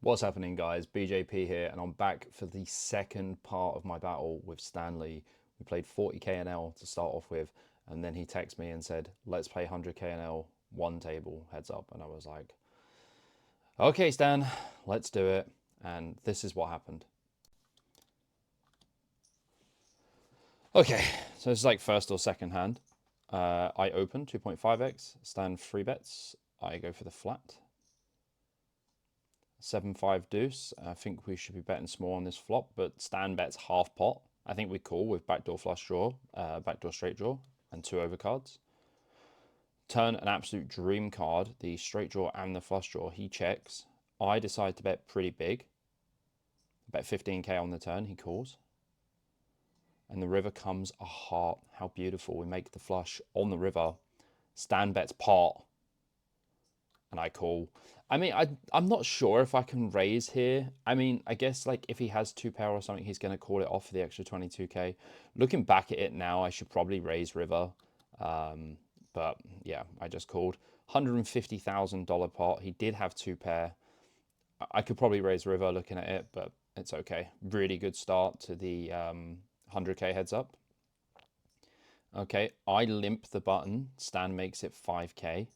What's happening, guys? BJP here, and I'm back for the second part of my battle with Stanley. We played 40k NL to start off with, and then he texted me and said, let's play 100k NL, one table, heads up. And I was like, okay, Stan, let's do it. And this is what happened. Okay, so it's like first or second hand. I open 2.5x, Stan 3 bets. I go for the flat. 7-5 deuce. I think we should be betting small on this flop, but Stan bets half pot. I think we call with backdoor flush draw, backdoor straight draw, and 2 overcards. Turn an absolute dream card, the straight draw and the flush draw. He checks. I decide to bet pretty big. Bet 15k on the turn. He calls. And the river comes a heart. How beautiful. We make the flush on the river. Stan bets pot. And I call. I mean, I'm not sure if I can raise here. I mean, I guess like if he has 2 pair or something, he's going to call it off for the extra 22k. Looking back at it now, I should probably raise river. But yeah, I just called. $150,000 pot. He did have 2 pair. I could probably raise river looking at it, but it's okay. Really good start to the 100k heads up. Okay, I limp the button. Stan makes it 5k.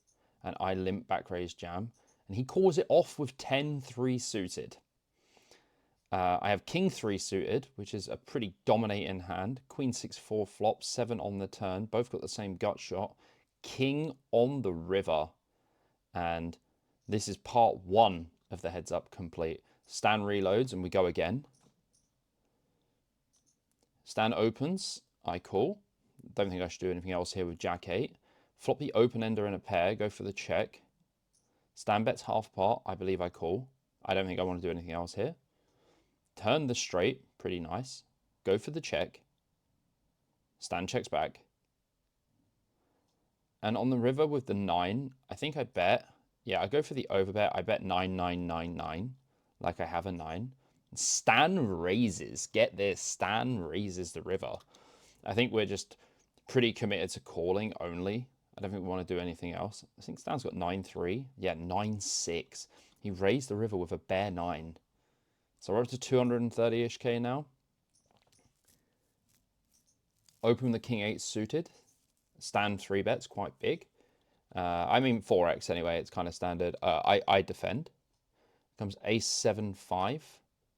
And I limp back raise jam. And he calls it off with 10-3 suited. I have king 3 suited, which is a pretty dominating hand. Queen 6-4 flop, 7 on the turn. Both got the same gut shot. King on the river. And this is part 1 of the heads up complete. Stan reloads and we go again. Stan opens. I call. Don't think I should do anything else here with Jack 8. Flop the open ender in a pair, go for the check. Stan bets half pot, I believe I call. I don't think I want to do anything else here. Turn the straight, pretty nice. Go for the check. Stan checks back. And on the river with the 9, I think I bet. Yeah, I go for the overbet. I bet 9999, like I have a 9. Stan raises. Get this, Stan raises the river. I think we're just pretty committed to calling only. I don't think we want to do anything else. I think Stan's got 9-3. Yeah, 9-6. He raised the river with a bare 9. So we're up to 230-ish K now. Open the king 8 suited. Stan 3 bets, quite big. I mean 4x anyway, it's kind of standard. I defend. Comes ace 7-5.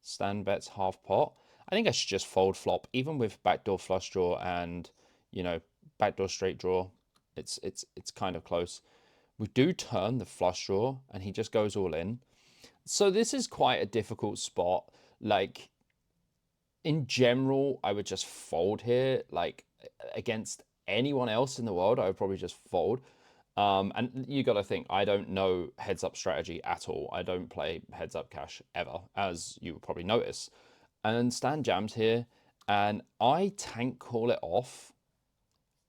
Stan bets half pot. I think I should just fold flop, even with backdoor flush draw and, you know, backdoor straight draw. It's kind of close. We do turn the flush draw and he just goes all in. So this is quite a difficult spot. Like, in general, I would just fold here. Like, against anyone else in the world, I would probably just fold. And you got to think, I don't know heads up strategy at all. I don't play heads up cash ever, as you will probably notice. And Stan jams here, and I tank call it off.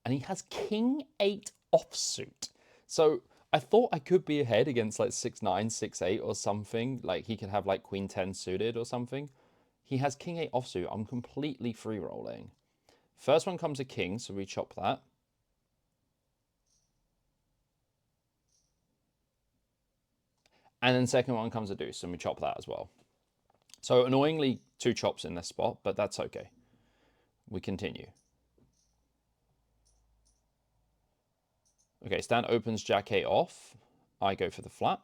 And he has king 8 offsuit. So I thought I could be ahead against like 6-9, 6-8 or something. Like he could have like queen 10 suited or something. He has king 8 offsuit. I'm completely free rolling. First one comes a king, so we chop that. And then second one comes a deuce, and we chop that as well. So annoyingly, 2 chops in this spot, but that's okay. We continue. Okay, Stan opens Jack 8 off. I go for the flat.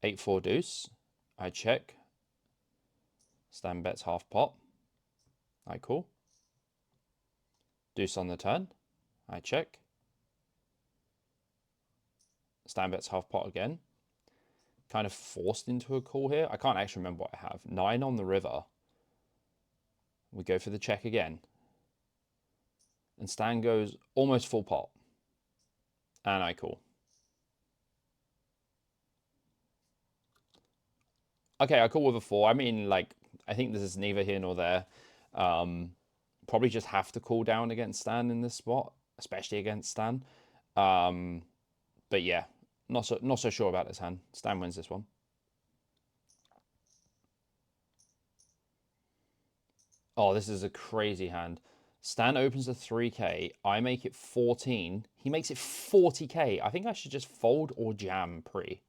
8-4 deuce. I check. Stan bets half pot. I call. Deuce on the turn. I check. Stan bets half pot again. Kind of forced into a call here. I can't actually remember what I have. 9 on the river. We go for the check again. And Stan goes almost full pot. And I call. Okay, I call with a 4. I mean, like, I think this is neither here nor there. Probably just have to call down against Stan in this spot, especially against Stan. But yeah, not so sure about this hand. Stan wins this one. Oh, this is a crazy hand. Stan opens a 3k. I make it 14. He makes it 40k. I think I should just fold or jam pre.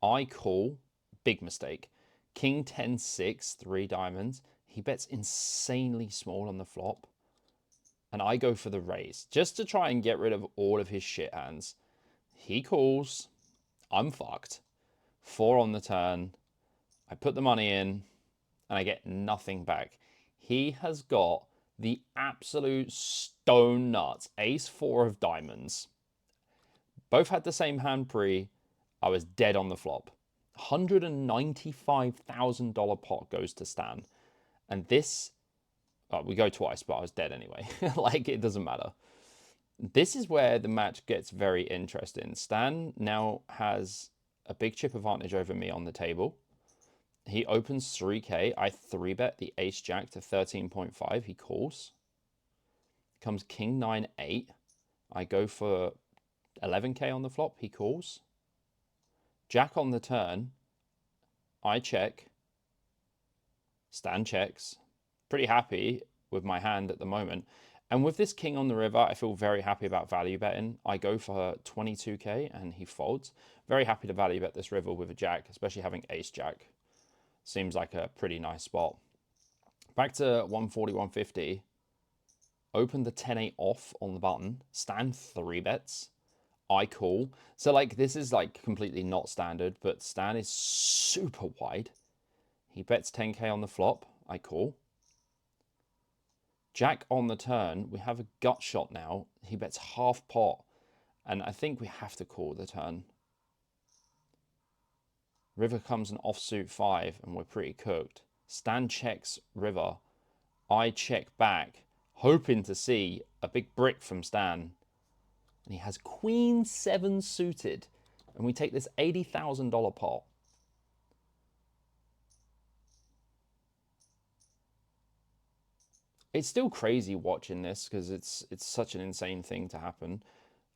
I call. Big mistake. King 10-6, 3 diamonds. He bets insanely small on the flop. And I go for the raise, just to try and get rid of all of his shit hands. He calls. I'm fucked. 4 on the turn. I put the money in, and I get nothing back. He has got the absolute stone nuts. Ace 4 of diamonds. Both had the same hand pre. I was dead on the flop. $195,000 pot goes to Stan. And this, we go twice, but I was dead anyway. Like, it doesn't matter. This is where the match gets very interesting. Stan now has a big chip advantage over me on the table. He opens 3k. I 3-bet the ace jack to 13.5. He calls. Comes king 9-8. I go for 11k on the flop. He calls. Jack on the turn. I check. Stan checks. Pretty happy with my hand at the moment. And with this king on the river, I feel very happy about value betting. I go for 22k and he folds. Very happy to value bet this river with a jack, especially having ace jack. Seems like a pretty nice spot. Back to 140, 150. Open the 10-8 off on the button. Stan 3-bets. I call. So like this is like completely not standard, but Stan is super wide. He bets 10k on the flop. I call. Jack on the turn. We have a gut shot now. He bets half pot. And I think we have to call the turn. River comes an offsuit 5 and we're pretty cooked. Stan checks river. I check back, hoping to see a big brick from Stan. And he has queen 7 suited. And we take this $80,000 pot. It's still crazy watching this because it's such an insane thing to happen.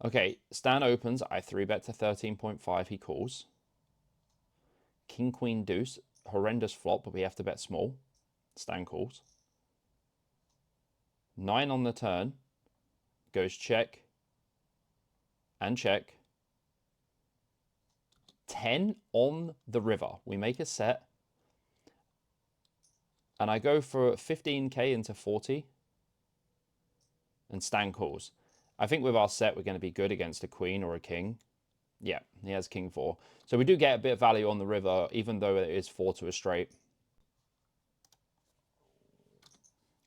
Okay, Stan opens. I 3-bet to 13.5. He calls. King, queen, deuce. Horrendous flop, but we have to bet small. Stan calls. 9 on the turn. Goes check. And check. 10 on the river. We make a set. And I go for 15k into 40. And Stan calls. I think with our set, we're going to be good against a queen or a king. Yeah, he has king 4. So we do get a bit of value on the river, even though it is 4 to a straight.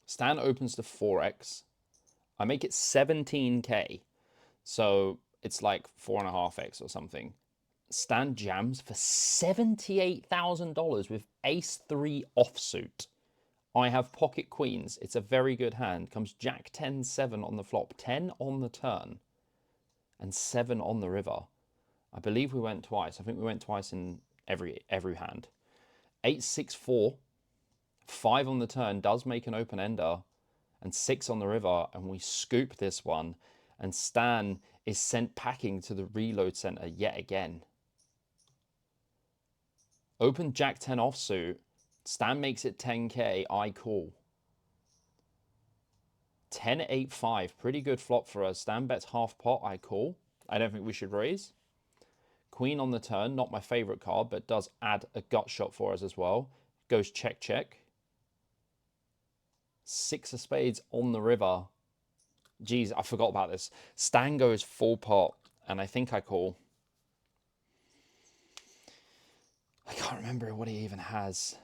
Stan opens to 4x. I make it 17k. So it's like 4.5x or something. Stan jams for $78,000 with ace 3 offsuit. I have pocket queens. It's a very good hand. Comes jack 10-7 on the flop, 10 on the turn, and 7 on the river. I believe we went twice. I think we went twice in every hand. 8-6-4, 5 on the turn does make an open ender, and 6 on the river, and we scoop this one. And Stan is sent packing to the reload center yet again. Open jack 10 offsuit. Stan makes it 10k. I call. 10-8-5. Pretty good flop for us. Stan bets half pot. I call. I don't think we should raise. Queen on the turn. Not my favorite card, but does add a gut shot for us as well. Goes check, check. 6 of spades on the river. Jeez, I forgot about this. Stan goes full pot, and I think I call. I can't remember what he even has.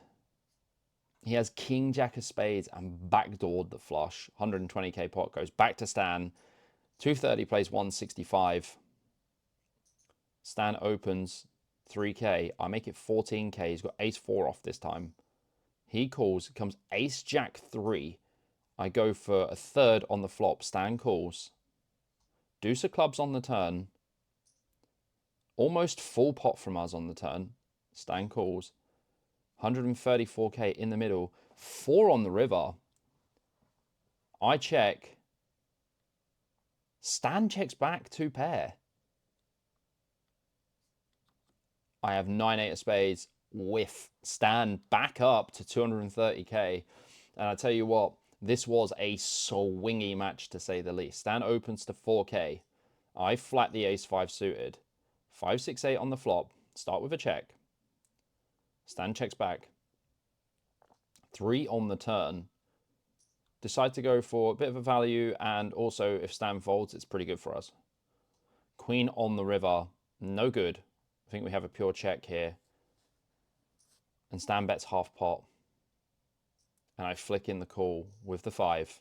He has king, jack of spades, and backdoored the flush. 120k pot goes back to Stan. 230 plays 165. Stan opens 3k. I make it 14k. He's got ace 4 off this time. He calls. It comes ace jack 3. I go for a third on the flop. Stan calls. Deuce of clubs on the turn. Almost full pot from us on the turn. Stan calls. 134k in the middle. 4 on the river. I check. Stan checks back 2 pair. I have 9-8 of spades. Whiff. Stan back up to 230k. And I tell you what, this was a swingy match to say the least. Stan opens to 4k. I flat the ace 5 suited. 5-6-8 on the flop. Start with a check. Stan checks back. 3 on the turn. Decide to go for a bit of a value, and also if Stan folds, it's pretty good for us. Queen on the river, no good. I think we have a pure check here. And Stan bets half pot. And I flick in the call with the 5.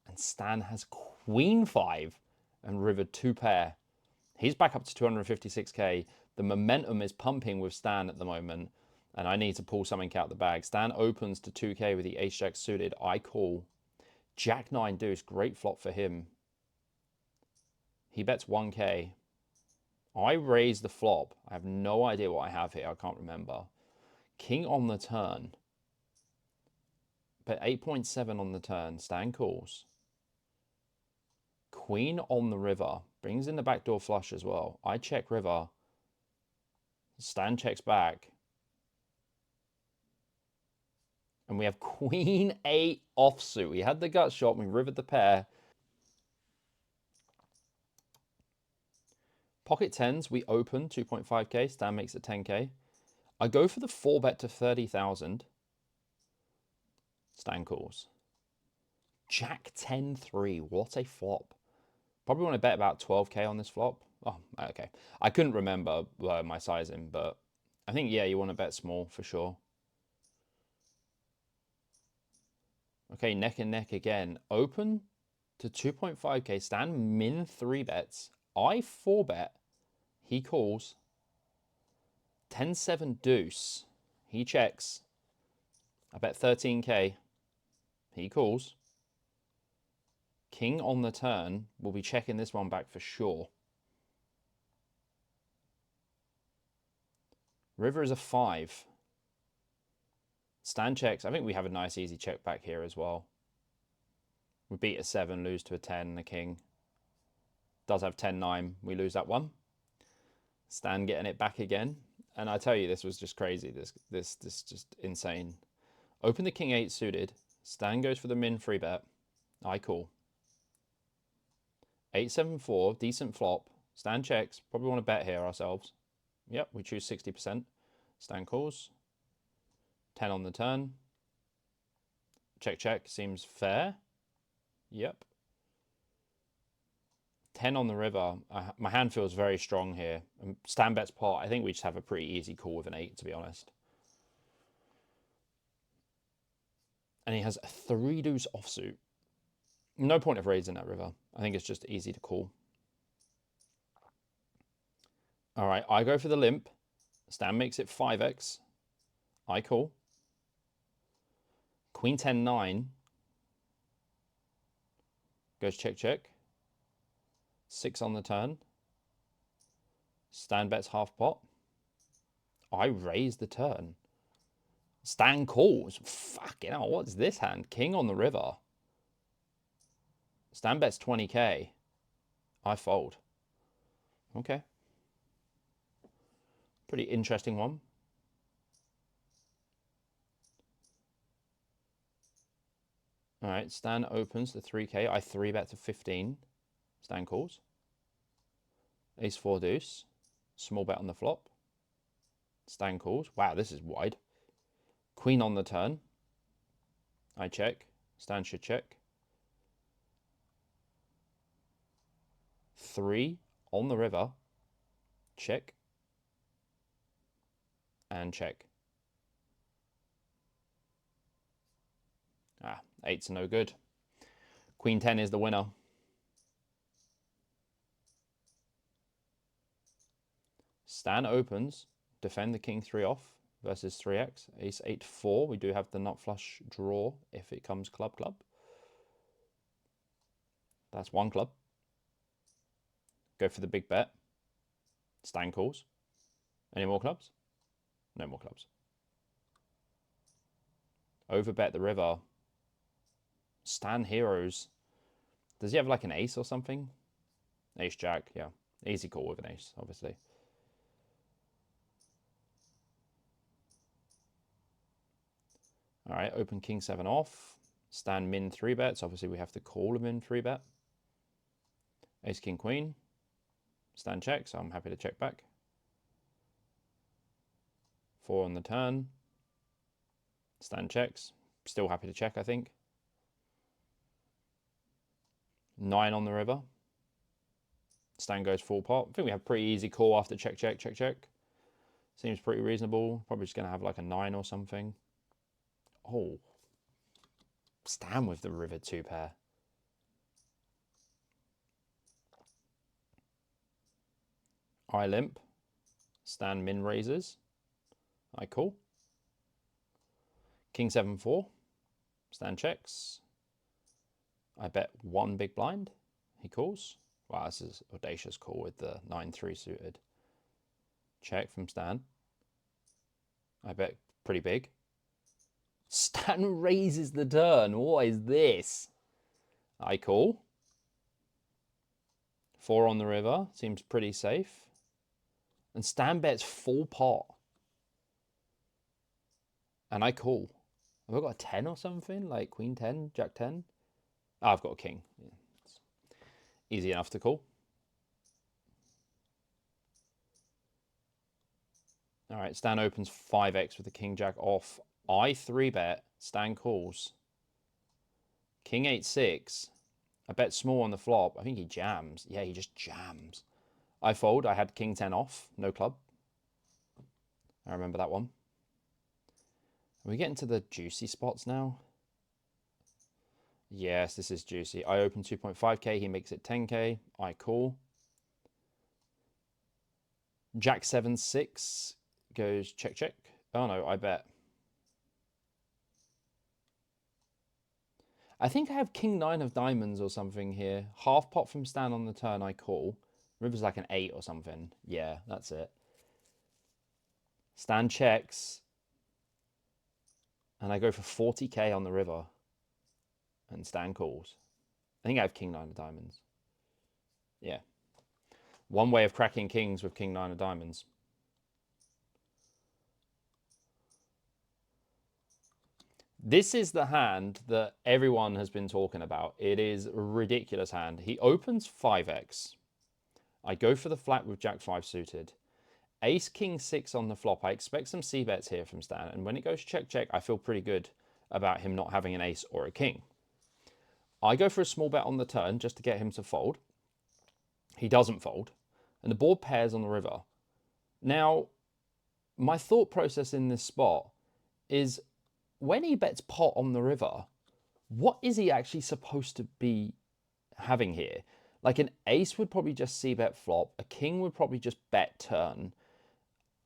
And Stan has queen 5 and river 2 pair. He's back up to 256k. The momentum is pumping with Stan at the moment, and I need to pull something out the bag. Stan opens to 2k with the ace-jack suited. I call. Jack 9 deuce, great flop for him. He bets 1k. I raise the flop. I have no idea what I have here. I can't remember. King on the turn. Bet 8.7 on the turn. Stan calls. Queen on the river. Brings in the backdoor flush as well. I check river. Stan checks back. And we have queen 8 offsuit. We had the gut shot. We rivered the pair. Pocket 10s, we open 2.5k. Stan makes it 10k. I go for the 4-bet to 30,000. Stan calls. Jack 10-3. What a flop. Probably want to bet about 12k on this flop. Oh, okay. I couldn't remember my sizing, but I think, yeah, you want to bet small for sure. Okay, neck and neck again. Open to 2.5k. Stan min 3 bets. I 4-bet. He calls. 10-7 deuce. He checks. I bet 13k. He calls. King on the turn. We'll be checking this one back for sure. River is a 5. Stan checks. I think we have a nice easy check back here as well. We beat a 7, lose to a 10 and a king. Does have 10-9. We lose that one. Stan getting it back again. And I tell you, this was just crazy. This just insane. Open the king 8 suited. Stan goes for the min 3-bet. I call. 8-7-4, decent flop. Stan checks. Probably want to bet here ourselves. Yep, we choose 60%. Stan calls. 10 on the turn. Check, check. Seems fair. Yep. 10 on the river. My hand feels very strong here. Stan bets pot. I think we just have a pretty easy call with an 8, to be honest. And he has a 3 deuce offsuit. No point of raising that river. I think it's just easy to call. All right, I go for the limp. Stan makes it 5x. I call. Queen 10-9. Goes check, check. 6 on the turn. Stan bets half pot. I raise the turn. Stan calls. Fucking hell, what's this hand? King on the river. Stan bets 20k. I fold. Okay. Pretty interesting one. All right, Stan opens to 3k. I 3-bet to 15. Stan calls. Ace 4 deuce. Small bet on the flop. Stan calls. Wow, this is wide. Queen on the turn. I check. Stan should check. 3 on the river. Check. And check. Ah, 8's no good. Queen 10 is the winner. Stan opens. Defend the king 3 off versus 3x. Ace 8-4. We do have the nut flush draw if it comes club club. That's 1 club. Go for the big bet. Stan calls. Any more clubs? No more clubs. Overbet the river. Stan heroes. Does he have like an ace or something? Ace jack, yeah. Easy call with an ace, obviously. All right, open king 7 off. Stan min 3 bets. Obviously, we have to call a min 3 bet. Ace king queen. Stan checks. So I'm happy to check back. 4 on the turn. Stan checks. Still happy to check, I think. 9 on the river. Stan goes full pot. I think we have pretty easy call after check, check, check, check. Seems pretty reasonable. Probably just going to have like a 9 or something. Oh. Stan with the river 2 pair. I limp. Stan min raises. I call. King 7-4. Stan checks. I bet 1 big blind. He calls. Wow, this is audacious call with the 9-3 suited. Check from Stan. I bet pretty big. Stan raises the turn. What is this? I call. 4 on the river. Seems pretty safe. And Stan bets full pot. And I call. Have I got a 10 or something? Like queen 10, jack 10? Oh, I've got a king. Yeah. Easy enough to call. All right, Stan opens 5x with the king jack off. I 3-bet. Stan calls. King 8-6. I bet small on the flop. I think he jams. Yeah, he just jams. I fold. I had king 10 off. No club. I remember that one. Are we getting to the juicy spots now? Yes, this is juicy. I open 2.5k. He makes it 10k. I call. Jack 7-6 goes check, check. Oh no, I bet. I think I have king 9 of diamonds or something here. Half pot from Stan on the turn, I call. River's like an 8 or something. Yeah, that's it. Stan checks. And I go for 40k on the river. And Stan calls. I think I have king 9 of diamonds. Yeah. One way of cracking kings with king 9 of diamonds. This is the hand that everyone has been talking about. It is a ridiculous hand. He opens 5x. I go for the flat with jack 5 suited. Ace king 6 on the flop. I expect some c-bets here from Stan. And when it goes check, check, I feel pretty good about him not having an ace or a king. I go for a small bet on the turn just to get him to fold. He doesn't fold. And the board pairs on the river. Now, my thought process in this spot is when he bets pot on the river, what is he actually supposed to be having here? Like an ace would probably just c-bet flop. A king would probably just bet turn.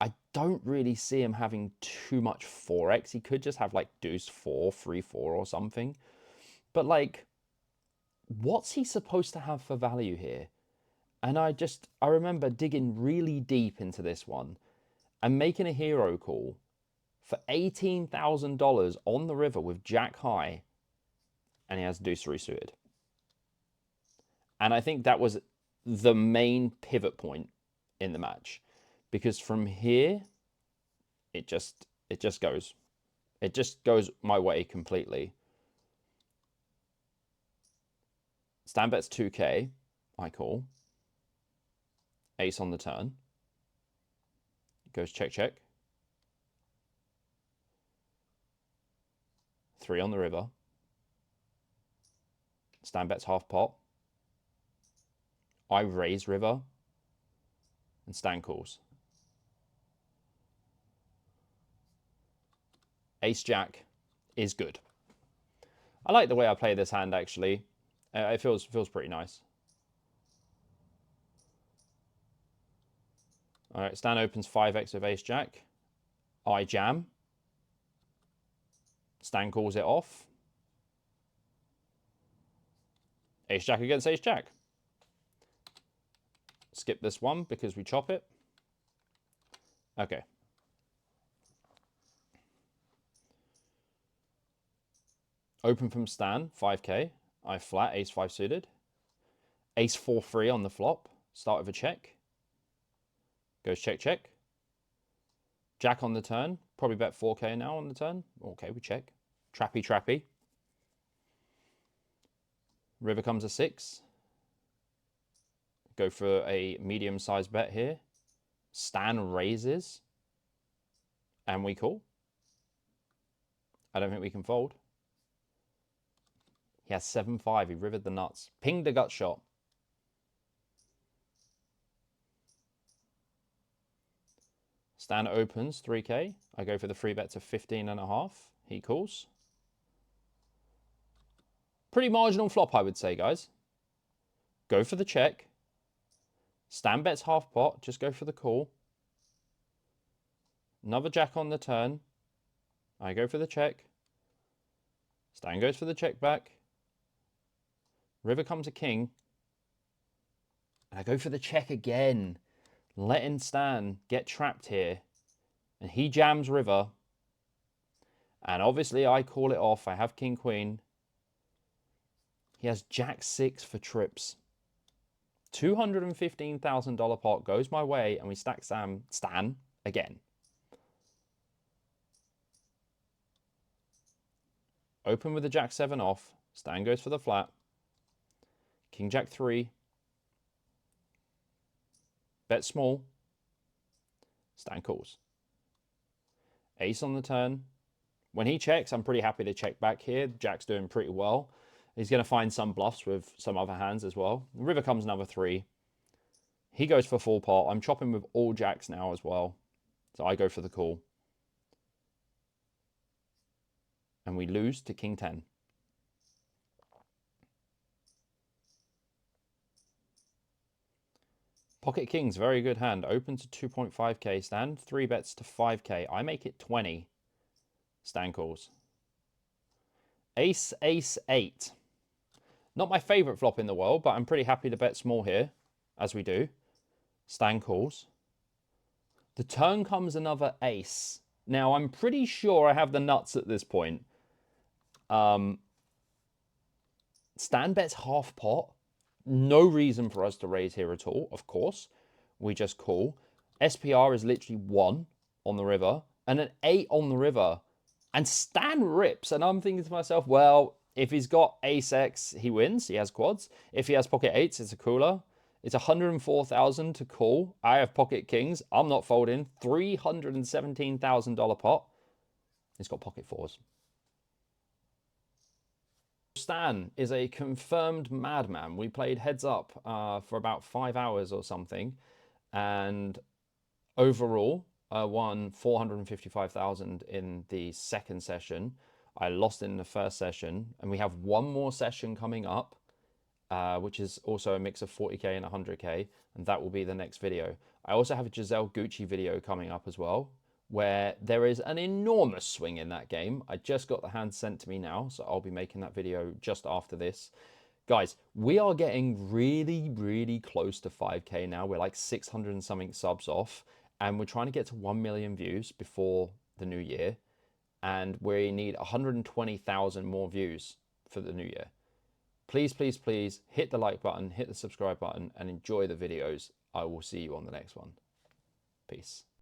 I don't really see him having too much 4x. He could just have like deuce 4, 3-4 or something. But like, what's he supposed to have for value here? And I remember digging really deep into this one and making a hero call for $18,000 on the river with jack high, and he has deuce 3 suited. And I think that was the main pivot point in the match, because from here it just goes my way completely. Stan bets 2k. I call. Ace on the turn. Goes check, check. 3 on the river. Stan bets half pot. I raise river. And Stan calls. Ace jack is good. I like the way I play this hand, actually. It feels pretty nice. All right, Stan opens 5x with ace jack. I jam. Stan calls it off. Ace jack against ace jack. Skip this one because we chop it. Okay. Open from Stan, 5k. I flat, ace 5 suited. Ace 4-3 on the flop. Start with a check. Goes check, check. Jack on the turn. Probably bet 4k now on the turn. Okay, we check. Trappy, trappy. River comes a 6. Go for a medium-sized bet here. Stan raises. And we call. I don't think we can fold. He has 7-5. He rivered the nuts. Pinged a gut shot. Stan opens 3k. I go for the free bet to 15.5. He calls. Pretty marginal flop, I would say, guys. Go for the check. Stan bets half pot. Just go for the call. Another jack on the turn. I go for the check. Stan goes for the check back. River comes a king. And I go for the check again. Letting Stan get trapped here. And he jams river. And obviously I call it off. I have king queen. He has jack 6 for trips. $215,000 pot goes my way, and we stack Stan again. Open with the jack 7 off. Stan goes for the flat. King jack 3. Bet small. Stan calls. Ace on the turn. When he checks, I'm pretty happy to check back here. Jack's doing pretty well. He's going to find some bluffs with some other hands as well. River comes another 3. He goes for full pot. I'm chopping with all jacks now as well. So I go for the call. And we lose to king 10. Pocket king's very good hand. Open to 2.5k. Stan 3 bets to 5k. I make it 20. Stan calls. Ace, ace, 8. Not my favourite flop in the world, but I'm pretty happy to bet small here, as we do. Stan calls. The turn comes another ace. Now, I'm pretty sure I have the nuts at this point. Stan bets half pot. No reason for us to raise here at all, of course. We just call. SPR is literally 1 on the river and an 8 on the river. And Stan rips. And I'm thinking to myself, well, if he's got ace X, he wins. He has quads. If he has pocket 8s, it's a cooler. It's 104,000 to call. I have pocket kings. I'm not folding. $317,000 pot. He's got pocket 4s. Stan is a confirmed madman. We played heads up for about 5 hours or something. And overall, won 455,000 in the second session. I lost in the first session, and we have one more session coming up, which is also a mix of 40k and 100k, and that will be the next video. I also have a Giselle Gucci video coming up as well, where there is an enormous swing in that game. I just got the hand sent to me now, so I'll be making that video just after this. Guys, we are getting really, really close to 5k now. We're like 600 and something subs off, and we're trying to get to 1 million views before the new year. And we need 120,000 more views for the new year. Please, please, please hit the like button, hit the subscribe button, and enjoy the videos. I will see you on the next one. Peace.